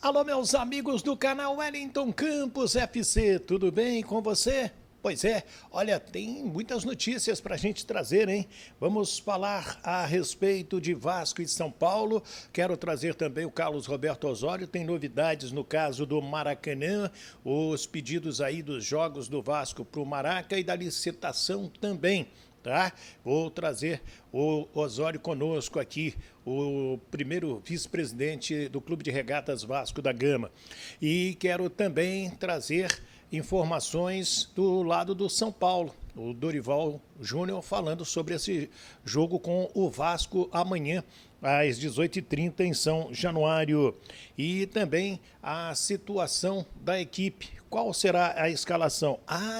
Alô, meus amigos do canal Wellington Campos FC, tudo bem com você? Pois é, olha, tem muitas notícias para a gente trazer, hein? Vamos falar a respeito de Vasco e São Paulo. Quero trazer também o Carlos Roberto Osório. Tem novidades no caso do Maracanã, os pedidos aí dos jogos do Vasco para o Maraca e da licitação também. Tá? Vou trazer o Osório conosco aqui, o primeiro vice-presidente do Clube de Regatas Vasco da Gama. E quero também trazer informações do lado do São Paulo. O Dorival Júnior falando sobre esse jogo com o Vasco amanhã, às 18h30 em São Januário. E também a situação da equipe. Qual será a escalação?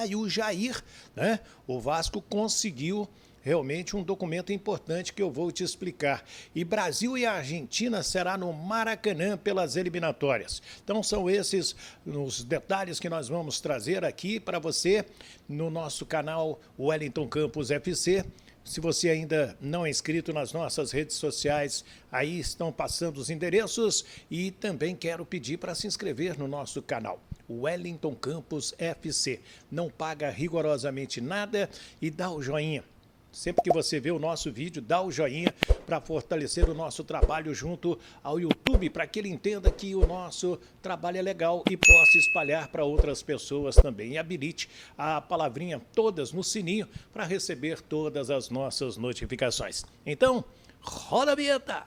E o Jair, né? O Vasco conseguiu realmente um documento importante que eu vou te explicar. E Brasil e Argentina será no Maracanã pelas eliminatórias. Então são esses os detalhes que nós vamos trazer aqui para você no nosso canal Wellington Campos FC. Se você ainda não é inscrito nas nossas redes sociais, aí estão passando os endereços e também quero pedir para se inscrever no nosso canal, Wellington Campos FC. Não paga rigorosamente nada e dá o joinha. Sempre que você vê o nosso vídeo, dá o joinha para fortalecer o nosso trabalho junto ao YouTube, para que ele entenda que o nosso trabalho é legal e possa espalhar para outras pessoas também. E habilite a palavrinha todas no sininho para receber todas as nossas notificações. Então, roda a vinheta!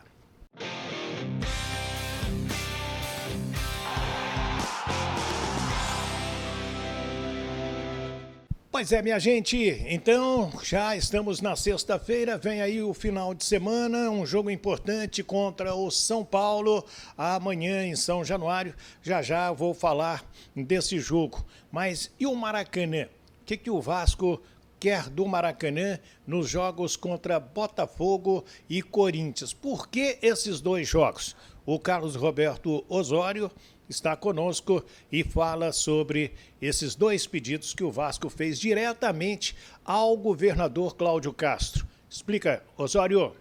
Pois é, minha gente, então já estamos na sexta-feira, vem aí o final de semana, um jogo importante contra o São Paulo, amanhã em São Januário. Já vou falar desse jogo. Mas e o Maracanã? O que o Vasco quer do Maracanã nos jogos contra Botafogo e Corinthians? Por que esses dois jogos? O Carlos Roberto Osório está conosco e fala sobre esses dois pedidos que o Vasco fez diretamente ao governador Cláudio Castro. Explica, Osório.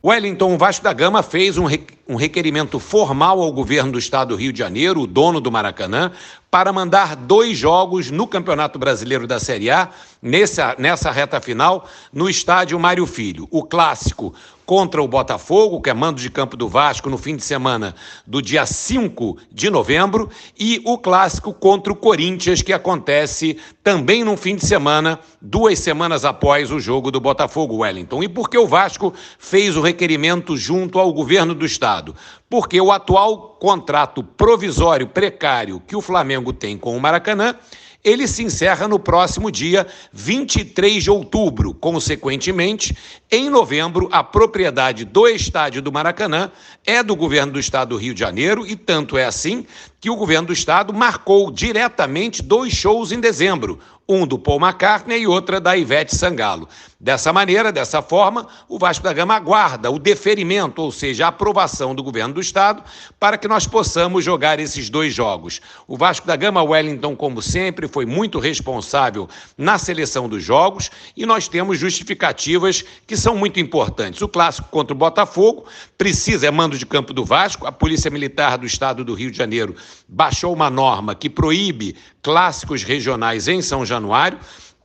Wellington, o Vasco da Gama fez um requerimento formal ao governo do estado do Rio de Janeiro, o dono do Maracanã, para mandar 2 jogos no Campeonato Brasileiro da Série A, nessa reta final, no estádio Mário Filho. O clássico contra o Botafogo, que é mando de campo do Vasco, no fim de semana do dia 5 de novembro, e o clássico contra o Corinthians, que acontece também no fim de semana, 2 semanas após o jogo do Botafogo, Wellington. E por que o Vasco fez o requerimento junto ao governo do estado? Porque o atual contrato provisório precário que o Flamengo tem com o Maracanã, ele se encerra no próximo dia 23 de outubro. Consequentemente, em novembro, a propriedade do estádio do Maracanã é do governo do estado do Rio de Janeiro e tanto é assim que o governo do estado marcou diretamente 2 shows em dezembro, um do Paul McCartney e outra da Ivete Sangalo. Dessa maneira, dessa forma, o Vasco da Gama aguarda o deferimento, ou seja, a aprovação do governo do estado, para que nós possamos jogar esses 2 jogos. O Vasco da Gama, Wellington, como sempre, foi muito responsável na seleção dos jogos e nós temos justificativas que são muito importantes. O clássico contra o Botafogo é mando de campo do Vasco. A Polícia Militar do estado do Rio de Janeiro baixou uma norma que proíbe clássicos regionais em São Januário.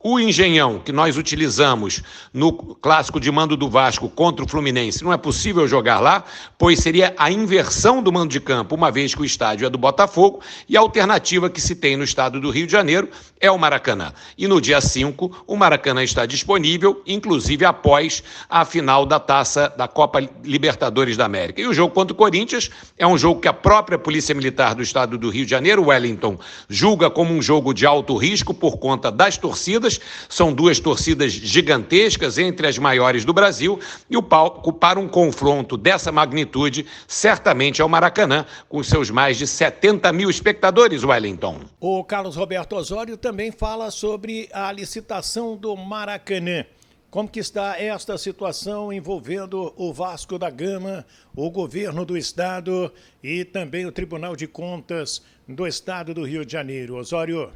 O Engenhão, que nós utilizamos no clássico de mando do Vasco contra o Fluminense, não é possível jogar lá, pois seria a inversão do mando de campo, uma vez que o estádio é do Botafogo, e a alternativa que se tem no estado do Rio de Janeiro é o Maracanã. E no dia 5, o Maracanã está disponível, inclusive após a final da taça da Copa Libertadores da América. E o jogo contra o Corinthians é um jogo que a própria Polícia Militar do estado do Rio de Janeiro, Wellington, julga como um jogo de alto risco por conta das torcidas. São 2 torcidas gigantescas, entre as maiores do Brasil, e o palco para um confronto dessa magnitude certamente é o Maracanã, com seus mais de 70 mil espectadores, Wellington. O Carlos Roberto Osório também fala sobre a licitação do Maracanã. Como que está esta situação envolvendo o Vasco da Gama, o governo do estado e também o Tribunal de Contas do estado do Rio de Janeiro? Osório.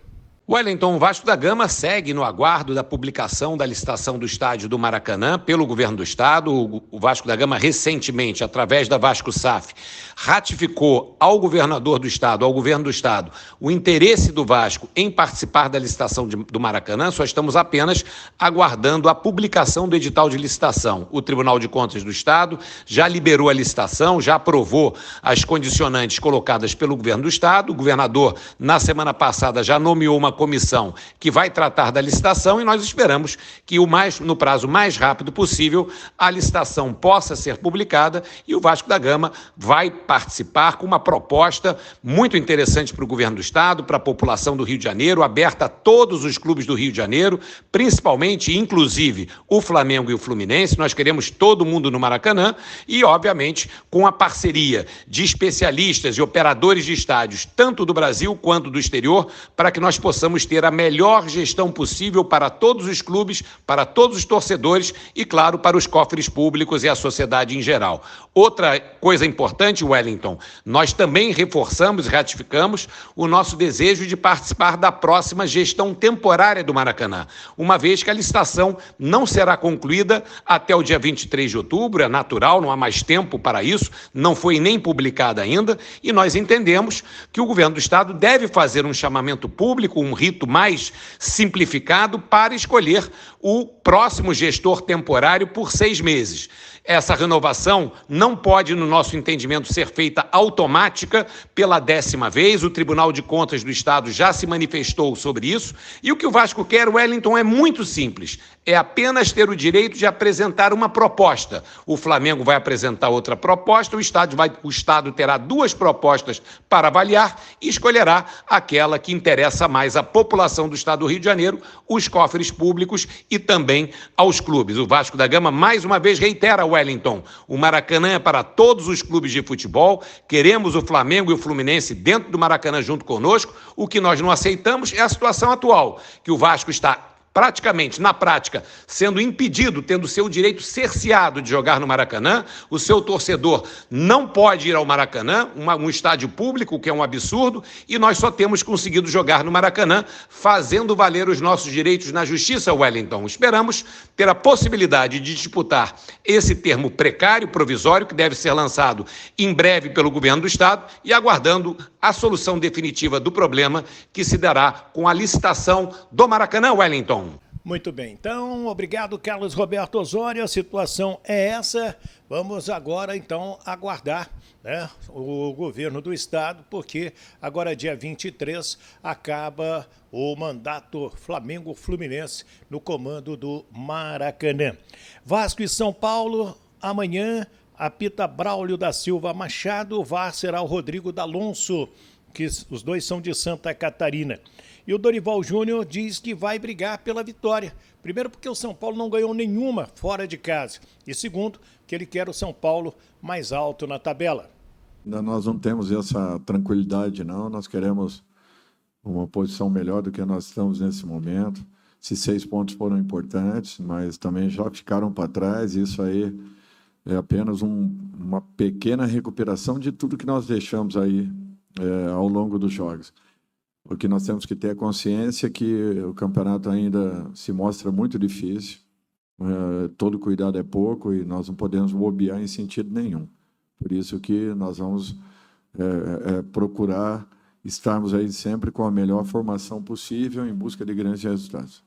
Wellington, o Vasco da Gama segue no aguardo da publicação da licitação do estádio do Maracanã pelo governo do estado. O Vasco da Gama recentemente, através da Vasco SAF, ratificou ao governador do estado, ao governo do estado, o interesse do Vasco em participar da licitação do Maracanã. Só estamos apenas aguardando a publicação do edital de licitação. O Tribunal de Contas do estado já liberou a licitação, já aprovou as condicionantes colocadas pelo governo do estado. O governador, na semana passada, já nomeou uma comissão que vai tratar da licitação e nós esperamos que no prazo mais rápido possível a licitação possa ser publicada e o Vasco da Gama vai participar com uma proposta muito interessante para o governo do estado, para a população do Rio de Janeiro, aberta a todos os clubes do Rio de Janeiro, principalmente, inclusive, o Flamengo e o Fluminense. Nós queremos todo mundo no Maracanã e, obviamente, com a parceria de especialistas e operadores de estádios, tanto do Brasil quanto do exterior, para que nós possamos ter a melhor gestão possível para todos os clubes, para todos os torcedores e, claro, para os cofres públicos e a sociedade em geral. Outra coisa importante, Wellington, nós também reforçamos e ratificamos o nosso desejo de participar da próxima gestão temporária do Maracanã, uma vez que a licitação não será concluída até o dia 23 de outubro, é natural, não há mais tempo para isso, não foi nem publicada ainda, e nós entendemos que o governo do estado deve fazer um chamamento público, um rito mais simplificado para escolher o próximo gestor temporário por 6 meses. Essa renovação não pode, no nosso entendimento, ser feita automática pela 10ª vez. O Tribunal de Contas do Estado já se manifestou sobre isso. E o que o Vasco quer, Wellington, é muito simples. É apenas ter o direito de apresentar uma proposta. O Flamengo vai apresentar outra proposta, o Estado terá 2 propostas para avaliar e escolherá aquela que interessa mais à população do Estado do Rio de Janeiro, os cofres públicos e também aos clubes. O Vasco da Gama, mais uma vez, reitera, Wellington, o Maracanã é para todos os clubes de futebol, queremos o Flamengo e o Fluminense dentro do Maracanã junto conosco. O que nós não aceitamos é a situação atual, que o Vasco está praticamente, na prática, sendo impedido, tendo seu direito cerceado de jogar no Maracanã. O seu torcedor não pode ir ao Maracanã, um estádio público, que é um absurdo, e nós só temos conseguido jogar no Maracanã, fazendo valer os nossos direitos na justiça, Wellington. Esperamos ter a possibilidade de disputar esse termo precário, provisório, que deve ser lançado em breve pelo governo do estado, e aguardando a solução definitiva do problema que se dará com a licitação do Maracanã, Wellington. Muito bem, então, obrigado, Carlos Roberto Osório, a situação é essa. Vamos agora, então, aguardar, né, o governo do estado, porque agora, dia 23, acaba o mandato Flamengo-Fluminense no comando do Maracanã. Vasco e São Paulo, amanhã, apita Braulio da Silva Machado, o VAR será o Rodrigo D'Alonso, que os dois são de Santa Catarina. E o Dorival Júnior diz que vai brigar pela vitória. Primeiro, porque o São Paulo não ganhou nenhuma fora de casa. E segundo, que ele quer o São Paulo mais alto na tabela. Ainda nós não temos essa tranquilidade, não. Nós queremos uma posição melhor do que nós estamos nesse momento. Esses 6 pontos foram importantes, mas também já ficaram para trás. Isso aí é apenas uma pequena recuperação de tudo que nós deixamos aí ao longo dos jogos. O que nós temos que ter consciência é que o campeonato ainda se mostra muito difícil, todo cuidado é pouco e nós não podemos bobear em sentido nenhum. Por isso que nós vamos procurar estarmos aí sempre com a melhor formação possível em busca de grandes resultados.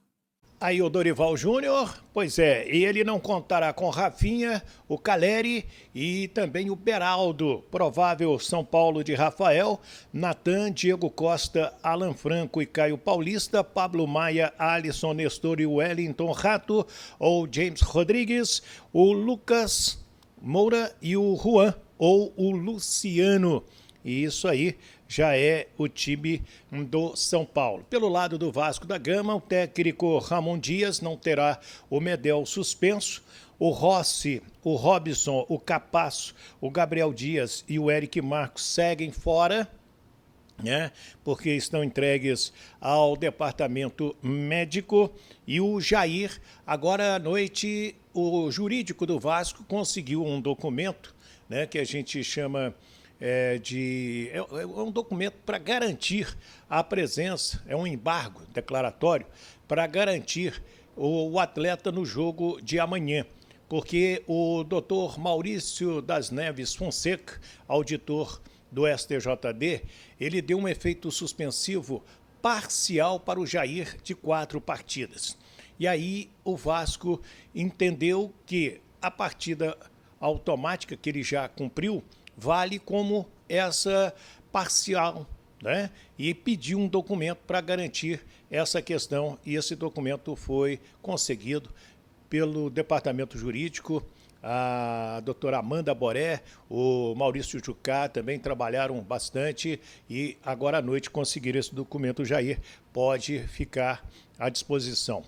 Aí o Dorival Júnior, pois é, e ele não contará com Rafinha, o Caleri e também o Beraldo, provável São Paulo de Rafael, Natan, Diego Costa, Alan Franco e Caio Paulista, Pablo Maia, Alisson, Nestor e Wellington Rato, ou James Rodrigues, o Lucas Moura e o Juan, ou o Luciano. E isso aí já é o time do São Paulo. Pelo lado do Vasco da Gama, o técnico Ramon Dias não terá o Medel suspenso. O Rossi, o Robson, o Capasso, o Gabriel Dias e o Eric Marcos seguem fora, né, porque estão entregues ao departamento médico. E o Jair, agora à noite, o jurídico do Vasco conseguiu um documento, né, que a gente chama é um documento para garantir a presença, é um embargo declaratório para garantir o atleta no jogo de amanhã. Porque o doutor Maurício das Neves Fonseca, auditor do STJD, ele deu um efeito suspensivo parcial para o Jair de 4 partidas. E aí o Vasco entendeu que a partida automática que ele já cumpriu vale como essa parcial, né? E pediu um documento para garantir essa questão, e esse documento foi conseguido pelo Departamento Jurídico. A doutora Amanda Boré, o Maurício Jucá também trabalharam bastante e agora à noite conseguiram esse documento. O Jair pode ficar à disposição.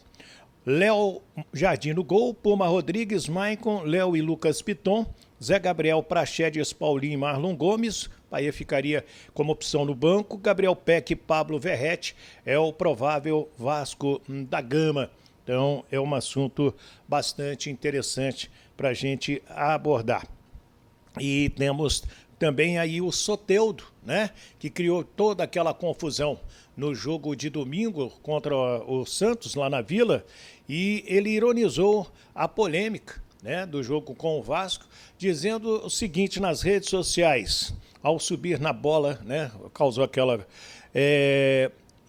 Léo Jardim no gol, Puma Rodrigues, Maicon, Léo e Lucas Piton, Zé Gabriel, Praxedes, Paulinho e Marlon Gomes. Aí ficaria como opção no banco. Gabriel Peck e Pablo Verrete é o provável Vasco da Gama. Então, é um assunto bastante interessante para a gente abordar. E temos também aí o Soteldo, né, que criou toda aquela confusão no jogo de domingo contra o Santos, lá na Vila, e ele ironizou a polêmica, né, do jogo com o Vasco, dizendo o seguinte nas redes sociais, ao subir na bola, né, causou aquela...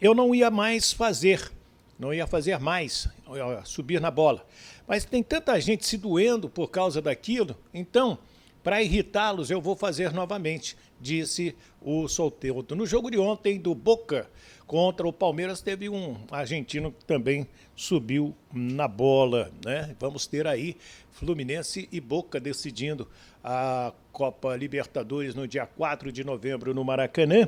eu não ia mais fazer... Não ia fazer mais, subir na bola. Mas tem tanta gente se doendo por causa daquilo, então, para irritá-los, eu vou fazer novamente, disse o Soteldo. No jogo de ontem do Boca contra o Palmeiras, teve um argentino que também subiu na bola, né? Vamos ter aí Fluminense e Boca decidindo a Copa Libertadores no dia 4 de novembro no Maracanã.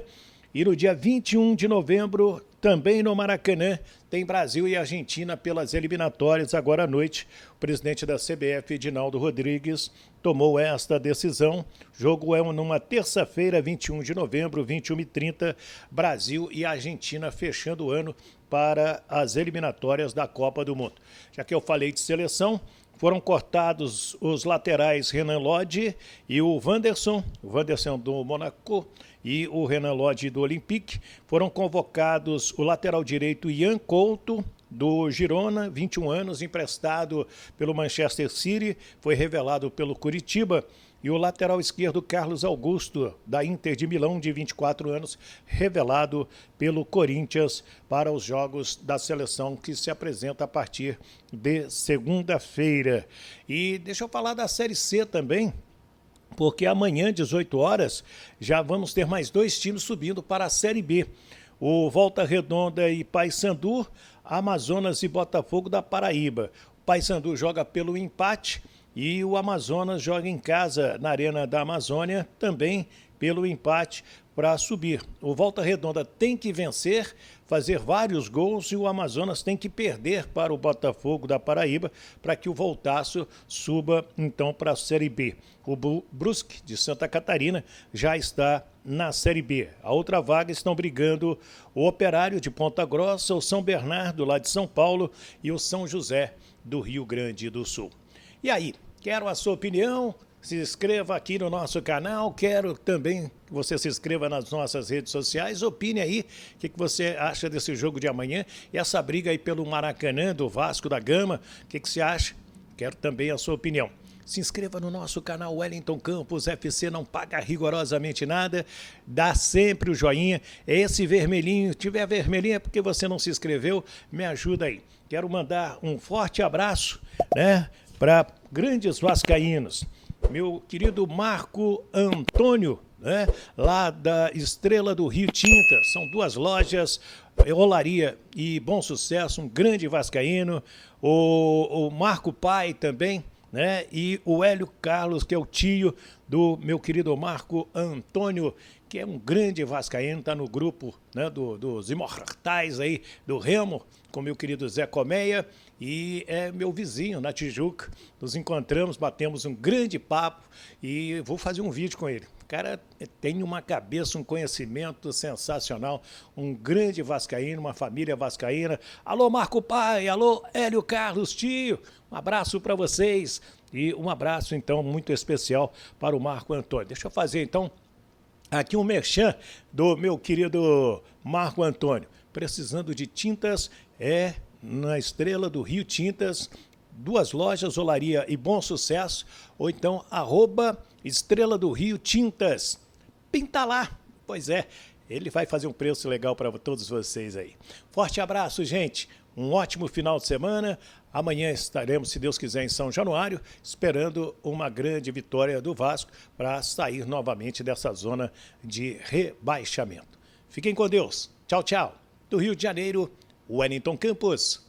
E no dia 21 de novembro, também no Maracanã, tem Brasil e Argentina pelas eliminatórias. Agora à noite, o presidente da CBF, Edinaldo Rodrigues, tomou esta decisão. O jogo é numa terça-feira, 21 de novembro, 21h30, Brasil e Argentina fechando o ano para as eliminatórias da Copa do Mundo. Já que eu falei de seleção, foram cortados os laterais Renan Lodge e o Wanderson do Monaco e o Renan Lodge do Olympique. Foram convocados o lateral direito Ian Couto, do Girona, 21 anos, emprestado pelo Manchester City, foi revelado pelo Curitiba. E o lateral esquerdo Carlos Augusto, da Inter de Milão, de 24 anos, revelado pelo Corinthians para os jogos da seleção que se apresenta a partir de segunda-feira. E deixa eu falar da Série C também, porque amanhã, 18 horas, já vamos ter mais 2 times subindo para a Série B. O Volta Redonda e Paysandu, Amazonas e Botafogo da Paraíba. O Paysandu joga pelo empate e o Amazonas joga em casa na Arena da Amazônia, também pelo empate para subir. O Volta Redonda tem que vencer, fazer vários gols e o Amazonas tem que perder para o Botafogo da Paraíba para que o Voltaço suba então para a Série B. O Brusque de Santa Catarina já está na Série B. A outra vaga estão brigando o Operário de Ponta Grossa, o São Bernardo lá de São Paulo e o São José do Rio Grande do Sul. E aí, quero a sua opinião, se inscreva aqui no nosso canal, quero também que você se inscreva nas nossas redes sociais, opine aí o que você acha desse jogo de amanhã e essa briga aí pelo Maracanã, do Vasco da Gama, o que você acha? Quero também a sua opinião. Se inscreva no nosso canal Wellington Campos FC, não paga rigorosamente nada, dá sempre o joinha, esse vermelhinho, tiver vermelhinho é porque você não se inscreveu, me ajuda aí. Quero mandar um forte abraço, né, para grandes vascaínos, meu querido Marco Antônio, né, lá da Estrela do Rio Tinta, são 2 lojas, Olaria e Bom Sucesso, um grande vascaíno, o Marco Pai também, né, e o Hélio Carlos, que é o tio do meu querido Marco Antônio, que é um grande vascaíno, está no grupo, né, dos imortais aí, do Remo, com meu querido Zé Colmeia, e é meu vizinho na Tijuca. Nos encontramos, batemos um grande papo e vou fazer um vídeo com ele. O cara tem uma cabeça, um conhecimento sensacional, um grande vascaíno, uma família vascaína. Alô, Marco Pai, alô, Hélio Carlos, tio, um abraço para vocês e um abraço, então, muito especial para o Marco Antônio. Deixa eu fazer, então, Aqui um merchan do meu querido Marco Antônio. Precisando de tintas, na Estrela do Rio Tintas, 2 lojas, Olaria e Bom Sucesso, ou então @Estrela do Rio Tintas. Pinta lá, pois é, ele vai fazer um preço legal para todos vocês aí. Forte abraço, gente, um ótimo final de semana. Amanhã estaremos, se Deus quiser, em São Januário, esperando uma grande vitória do Vasco para sair novamente dessa zona de rebaixamento. Fiquem com Deus. Tchau, tchau. Do Rio de Janeiro, Wellington Campos.